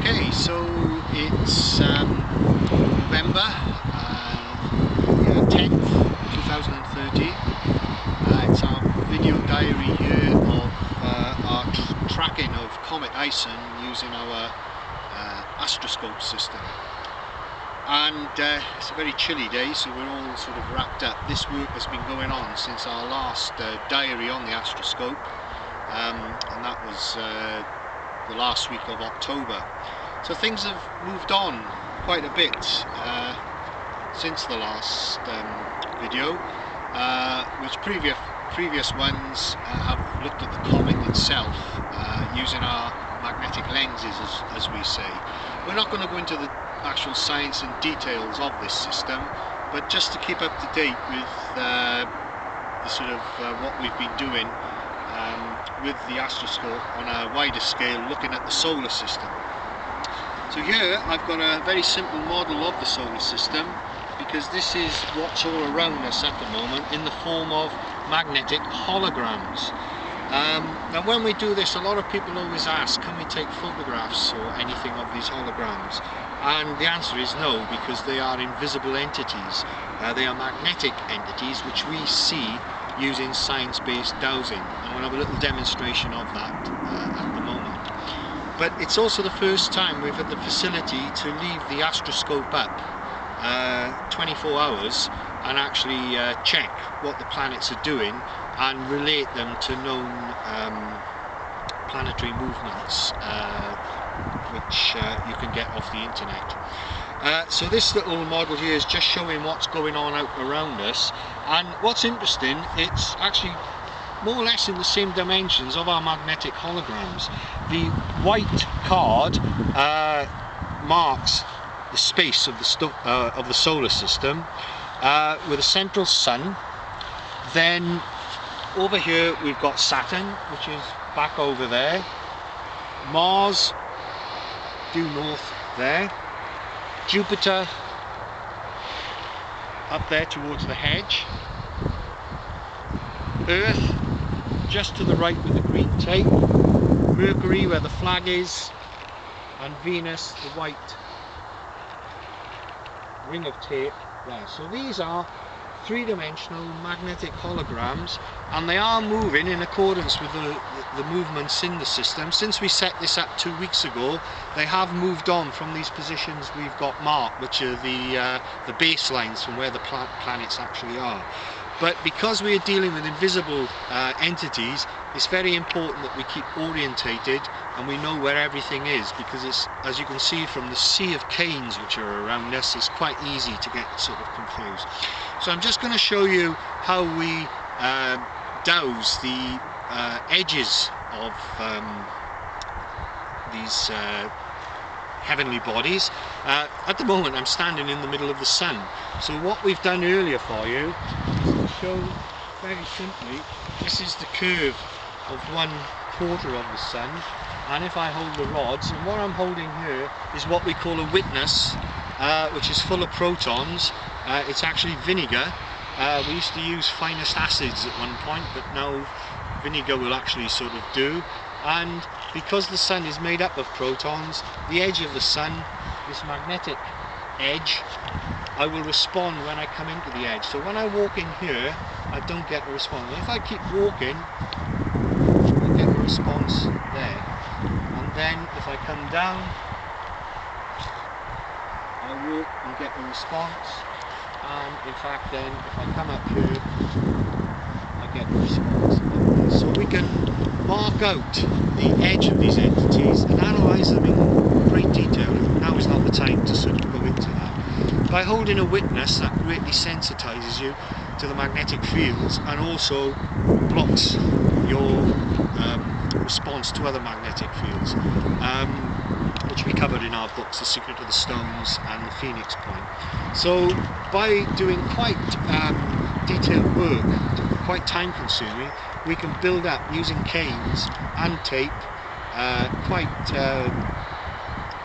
Okay, so it's November 10th, 2013. It's our video diary here of our tracking of Comet Ison using our Astroscope system. And it's a very chilly day, so we're all sort of wrapped up. This work has been going on since our last diary on the Astroscope, and that was the last week of October. So things have moved on quite a bit since the last video, which previous ones have looked at the comet itself using our magnetic lenses, as we say. We're not going to go into the actual science and details of this system, but just to keep up to date with the sort of what we've been doing with the Astroscope on a wider scale, looking at the solar system. So here I've got a very simple model of the solar system, because this is what's all around us at the moment in the form of magnetic holograms. Now when we do this, a lot of people always ask, can we take photographs or anything of these holograms? And the answer is no, because they are invisible entities. They are magnetic entities which we see using science-based dowsing, and we'll have a little demonstration of that at the moment. But it's also the first time we've had the facility to leave the Astroscope up 24 hours and actually check what the planets are doing and relate them to known planetary movements which you can get off the internet. So this little model here is just showing what's going on out around us, and what's interesting, it's actually more or less in the same dimensions of our magnetic holograms. The white card marks the space of the solar system with a central sun. Then over here we've got Saturn, which is back over there, Mars due north there, Jupiter up there towards the hedge, Earth just to the right with the green tape, Mercury where the flag is, and Venus, the white ring of tape there. So these are three-dimensional magnetic holograms, and they are moving in accordance with the movements in the system. Since we set this up 2 weeks ago, they have moved on from these positions we've got marked, which are the baselines from where the planets actually are. But because we are dealing with invisible entities, it's very important that we keep orientated and we know where everything is, because it's, as you can see from the sea of canes which are around us, it's quite easy to get sort of confused. So I'm just going to show you how we douse the edges of these heavenly bodies. At the moment I'm standing in the middle of the sun, so what we've done earlier for you is to show very simply, this is the curve of 1/4 of the sun, and if I hold the rods, and what I'm holding here is what we call a witness, which is full of protons. It's actually vinegar. We used to use finest acids at one point, but now vinegar will actually sort of do. And because the sun is made up of protons, the edge of the sun, this magnetic edge, I will respond when I come into the edge. So when I walk in here, I don't get a response. If I keep walking, I get a response there. And then if I come down, I walk and get a response. And in fact then, if I come up here, I get a response. So we can mark out the edge of these entities and analyse them in great detail. Now is not the time to sort of go into that. By holding a witness, that greatly sensitises you to the magnetic fields and also blocks your response to other magnetic fields, which we covered in our books, The Secret of the Stones and The Phoenix Point. So by doing quite detailed work, quite time consuming, we can build up using canes and tape quite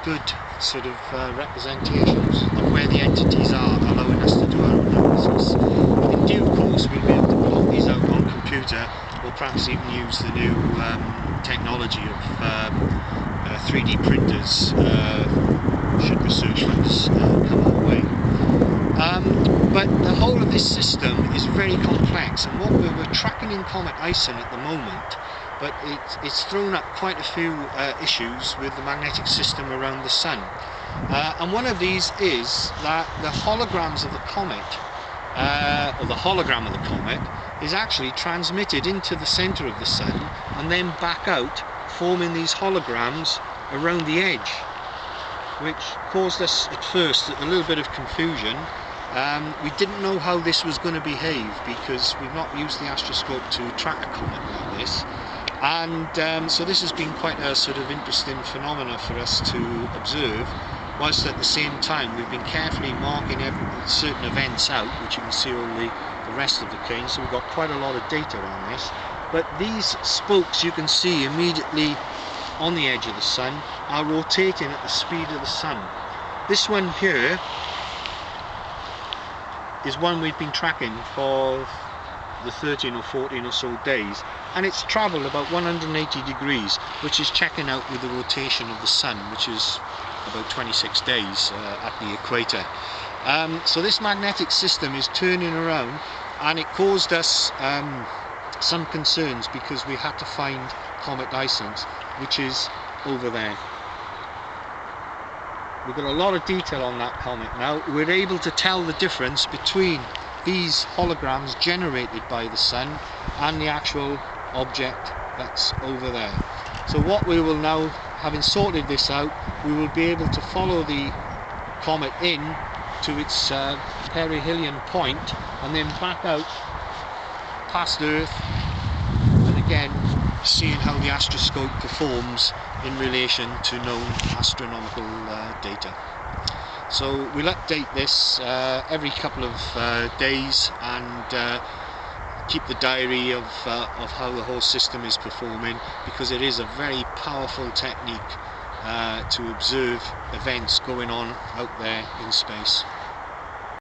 good sort of representations of where the entities are, allowing us to do our analysis. In due course we'll be able to plot these out on computer, or perhaps even use the new technology of 3D printers should research funds come our way. But the whole of this system is very complex, and what we're tracking in Comet Ison at the moment, but it's thrown up quite a few issues with the magnetic system around the Sun. And one of these is that the holograms of the comet, or the hologram of the comet, is actually transmitted into the centre of the Sun and then back out, forming these holograms around the edge, which caused us at first a little bit of confusion. We didn't know how this was going to behave because we've not used the Astroscope to track a comet like this, and so this has been quite a sort of interesting phenomena for us to observe, whilst at the same time we've been carefully marking certain events out, which you can see all the rest of the cane, so we've got quite a lot of data on this. But these spokes you can see immediately on the edge of the Sun are rotating at the speed of the Sun. This one here is one we've been tracking for the 13 or 14 or so days, and it's travelled about 180 degrees, which is checking out with the rotation of the Sun, which is about 26 days at the equator. So this magnetic system is turning around, and it caused us some concerns because we had to find Comet Ison, which is over there. We've got a lot of detail on that comet now. We're able to tell the difference between these holograms generated by the Sun and the actual object that's over there. So what we will now, having sorted this out, we will be able to follow the comet in to its perihelion point and then back out past Earth, and again seeing how the astroscope performs in relation to known astronomical data. So we'll update this every couple of days, and keep the diary of how the whole system is performing, because it is a very powerful technique to observe events going on out there in space.